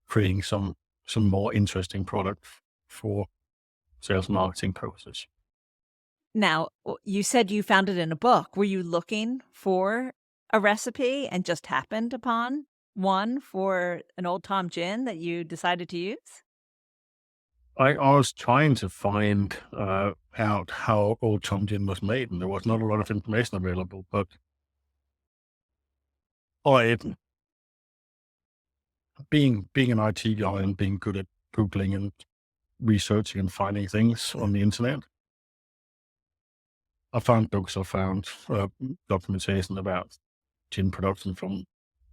creating some more interesting product for sales and marketing purposes. Now, you said you found it in a book. Were you looking for a recipe and just happened upon one for an Old Tom gin that you decided to use? I was trying to find out how Old Tom gin was made, and there was not a lot of information available. But I, being an IT guy and being good at googling and researching and finding things on the internet, I found books, I found documentation about gin production from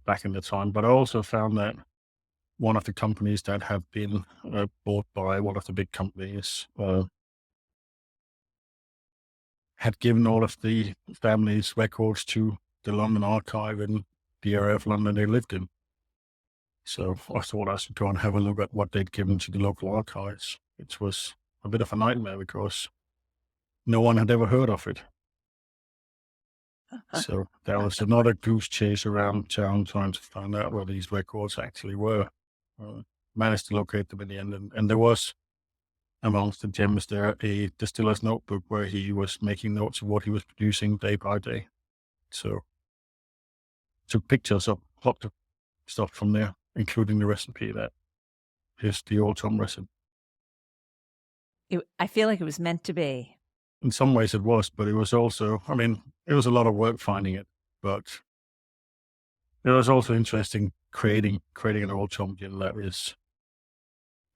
back in the time, but I also found that one of the companies that have been bought by one of the big companies had given all of the family's records to the London archive in the area of London they lived in. So I thought I should go and have a look at what they'd given to the local archives, which was a bit of a nightmare because no one had ever heard of it. So there was another goose chase around town trying to find out where these records actually were. Managed to locate them in the end, and there was amongst the gems there a distiller's notebook where he was making notes of what he was producing day by day. So took pictures of lots of stuff from there, including the recipe that is the Old Tom recipe. I feel like it was meant to be. In some ways it was, but it was also, I mean, it was a lot of work finding it, but it was also interesting creating an Old Tom gin that is,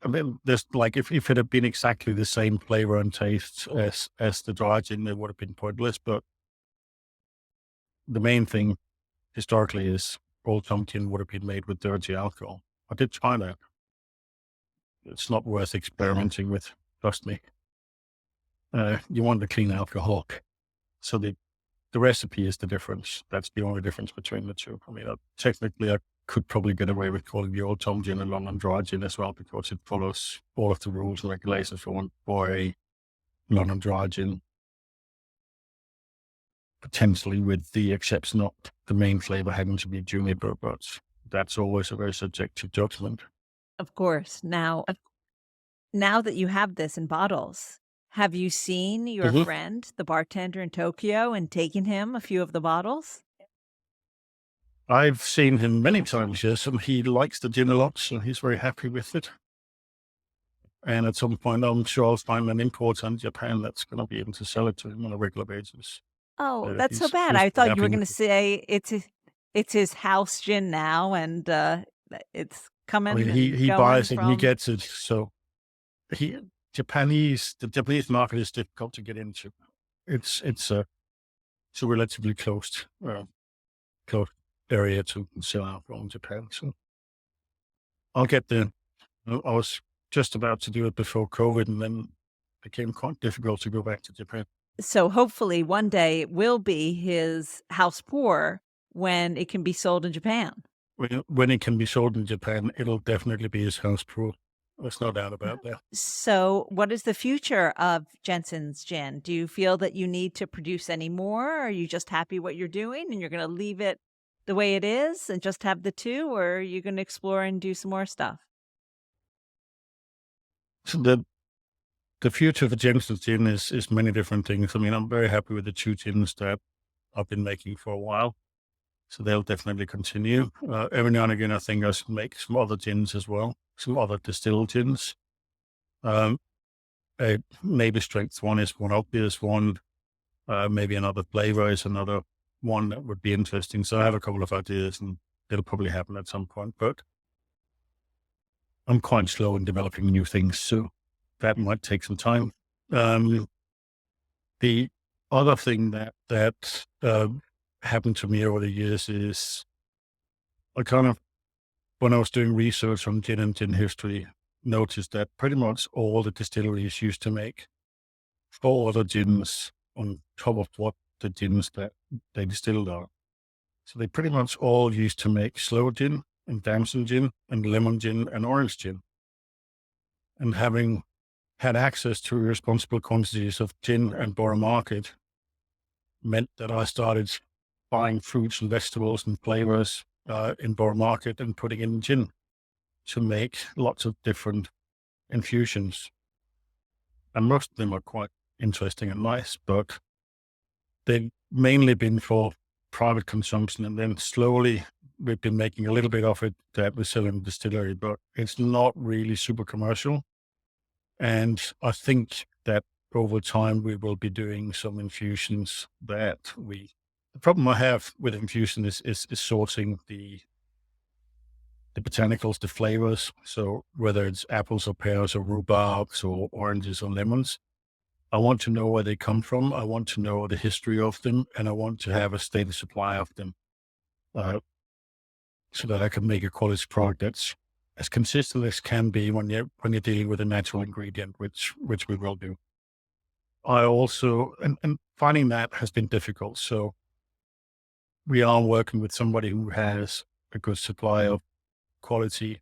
I mean, there's like, if it had been exactly the same flavor and taste as the dry gin, it would have been pointless. But the main thing historically is Old Tom gin would have been made with dirty alcohol. I did try that. It's not worth experimenting with. Trust me. You want the clean alcohol. So the recipe is the difference. That's the only difference between the two. I mean, technically, I could probably get away with calling the Old Tom gin a London Dry gin as well, because it follows all of the rules and regulations for a London Dry gin, potentially with the exception of the main flavor having to be juniper, but that's always a very subjective judgment. Of course. Now that you have this in bottles, have you seen your Mhm. friend, the bartender in Tokyo, and taken him a few of the bottles? I've seen him many times, yes, and he likes the gin a lot, so he's very happy with it. And at some point, I'm sure I'll find an importer in Japan that's going to be able to sell it to him on a regular basis. Oh, that's so bad. He's I very thought you happy were with gonna it. say it's his house gin now, and, it's I mean, coming and he going buys it and he from. gets it. So he the Japanese market is difficult to get into. It's a relatively closed area to sell alcohol in Japan. So I'll get there. I was just about to do it before COVID, and then became quite difficult to go back to Japan. So, hopefully, one day it will be his house pour when it can be sold in Japan. when it can be sold in Japan, it'll definitely be his house proof. There's no doubt about that. So, what is the future of Jensen's gin? Do you feel that you need to produce any more? Or are you just happy what you're doing and you're going to leave it the way it is and just have the two? Or are you going to explore and do some more stuff? So the future for Jensen's gin is many different things. I mean, I'm very happy with the two gins that I've been making for a while. So they'll definitely continue. Every now and again, I think I should make some other gins as well, some other distilled gins. Um, maybe strength one is one obvious one. Maybe another flavor is another one that would be interesting. So I have a couple of ideas, and it'll probably happen at some point. But I'm quite slow in developing new things, so that might take some time. Um, the other thing that happened to me over the years is I kind of, when I was doing research on gin and gin history, noticed that pretty much all the distilleries used to make four other gins on top of what the gins that they distilled are. So they pretty much all used to make sloe gin and damson gin and lemon gin and orange gin. And having had access to responsible quantities of gin and borough market meant that I started buying fruits and vegetables and flavors in borough market and putting in gin to make lots of different infusions. And most of them are quite interesting and nice, but they've mainly been for private consumption. And then slowly we've been making a little bit of it that we sell in the distillery, but it's not really super commercial. And I think that over time we will be doing some infusions that the problem I have with infusion is sourcing the botanicals, the flavors. So whether it's apples or pears or rhubarbs or oranges or lemons, I want to know where they come from. I want to know the history of them, and I want to have a steady supply of them, uh, so that I can make a quality product that's as consistent as can be when you're dealing with a natural ingredient, which we will do. I also and finding that has been difficult. So we are working with somebody who has a good supply of quality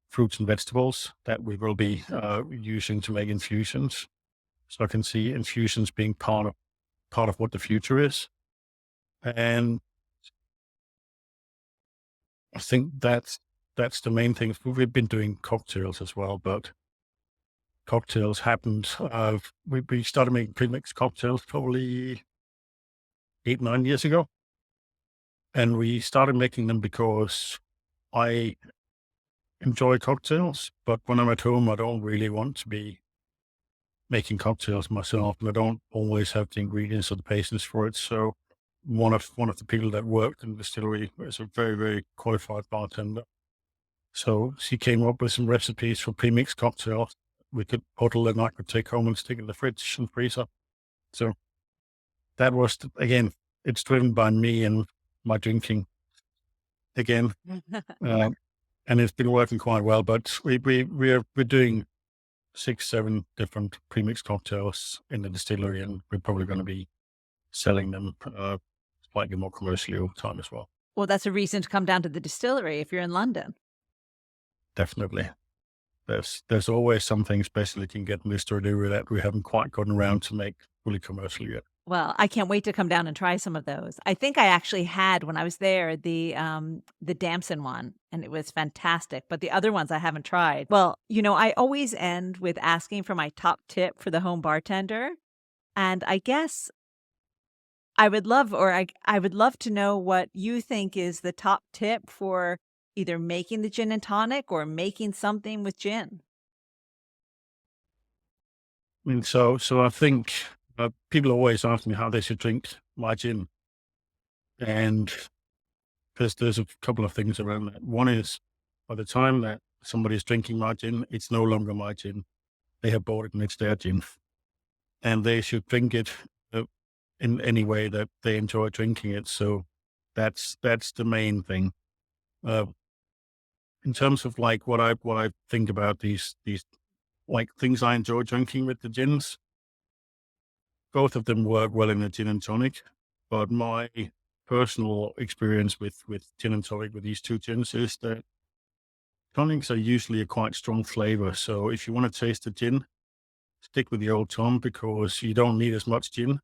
fruits and vegetables that we will be using to make infusions. So I can see infusions being part of what the future is. And I think that's the main thing. We've been doing cocktails as well, but cocktails happened. We started making pre-mixed cocktails probably 8, 9 years ago. And we started making them because I enjoy cocktails, but when I'm at home, I don't really want to be making cocktails myself, and I don't always have the ingredients or the patience for it. So one of the people that worked in the distillery is a very, very qualified bartender. So she came up with some recipes for pre-mixed cocktails we could bottle and I could take home and stick in the fridge and freezer. So that was, again, it's driven by me and my drinking again. Um, and it's been working quite well, but we're doing 6, 7 different premixed cocktails in the distillery, and we're probably going to be selling them slightly more commercially over time as well. Well, that's a reason to come down to the distillery if you're in London. Definitely. There's always something special you can get in this distillery that we haven't quite gotten around to make fully commercial yet. Well, I can't wait to come down and try some of those. I think I actually had when I was there the damson one, and it was fantastic, but the other ones I haven't tried. Well, I always end with asking for my top tip for the home bartender, and I guess I would love to know what you think is the top tip for either making the gin and tonic or making something with gin. I mean, so I think people always ask me how they should drink my gin, and there's a couple of things around that. One is, by the time that somebody's drinking my gin, it's no longer my gin. They have bought it and it's their gin, and they should drink it uh, in any way that they enjoy drinking it. So that's the main thing. Uh, in terms of like what I think about these like things I enjoy drinking with the gins, both of them work well in a gin and tonic, but my personal experience with gin and tonic with these two gins is that tonics are usually a quite strong flavor. So if you want to taste the gin, stick with the Old Tom because you don't need as much gin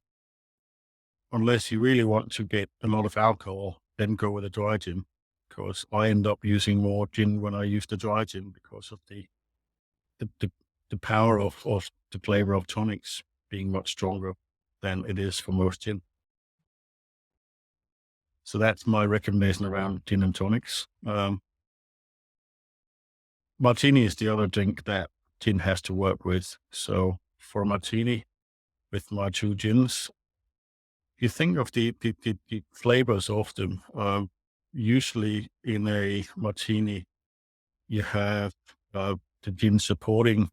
unless you really want to get a lot of alcohol. Then go with a dry gin because I end up using more gin when I use the dry gin because of the the, the power of the flavor of tonics being much stronger than it is for most gin. So that's my recommendation around gin and tonics. Martini is the other drink that gin has to work with. So for martini with my two gins, you think of the flavors of them. Usually in a martini, you have the gin supporting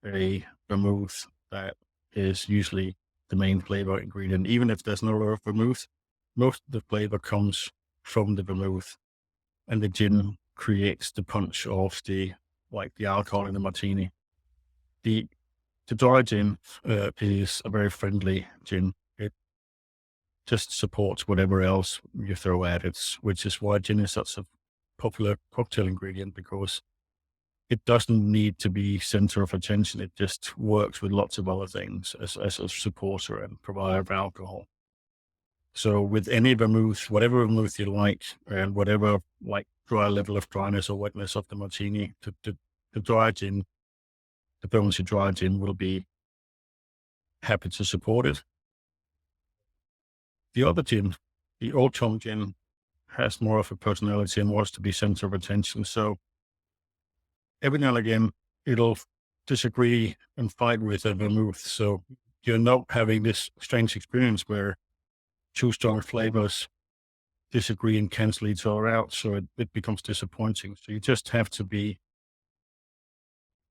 a vermouth that is usually the main flavor ingredient. Even if there's no lot of vermouth, most of the flavor comes from the vermouth, and the gin creates the punch of the alcohol in the martini. The the dry gin is a very friendly gin. It just supports whatever else you throw at it, which is why gin is such a popular cocktail ingredient because it doesn't need to be center of attention. It just works with lots of other things as a supporter and provider of alcohol. So with any vermouth, whatever vermouth you like, and whatever like dry level of dryness or wetness of the martini, the dry gin, the Bermondsey dry gin will be happy to support it. The other gin, the Old Tom gin, has more of a personality and wants to be center of attention. So every now and again, it'll disagree and fight with a vermouth. So you're not having this strange experience where two strong flavors disagree and cancel each other out. So it becomes disappointing. So you just have to be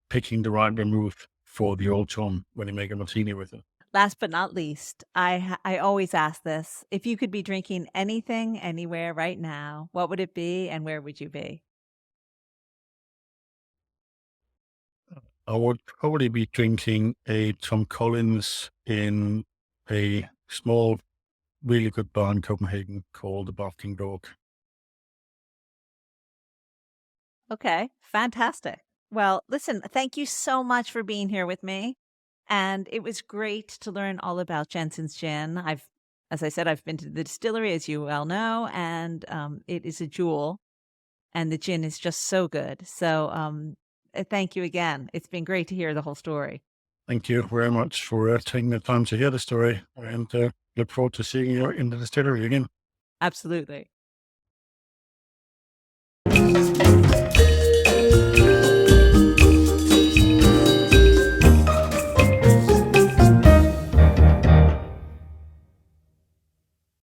picking the right vermouth for the Old Tom when you make a martini with it. Last but not least, I always ask this. If you could be drinking anything, anywhere, right now, what would it be and where would you be? I would probably be drinking a Tom Collins in a small, really good bar in Copenhagen called the Barking Dog. Okay, fantastic. Well, listen, thank you so much for being here with me. And it was great to learn all about Jensen's gin. As I said, I've been to the distillery, as you well know, and it is a jewel. And the gin is just so good. So thank you again. It's been great to hear the whole story. Thank you very much for taking the time to hear the story and look forward to seeing you in the distillery again. Absolutely.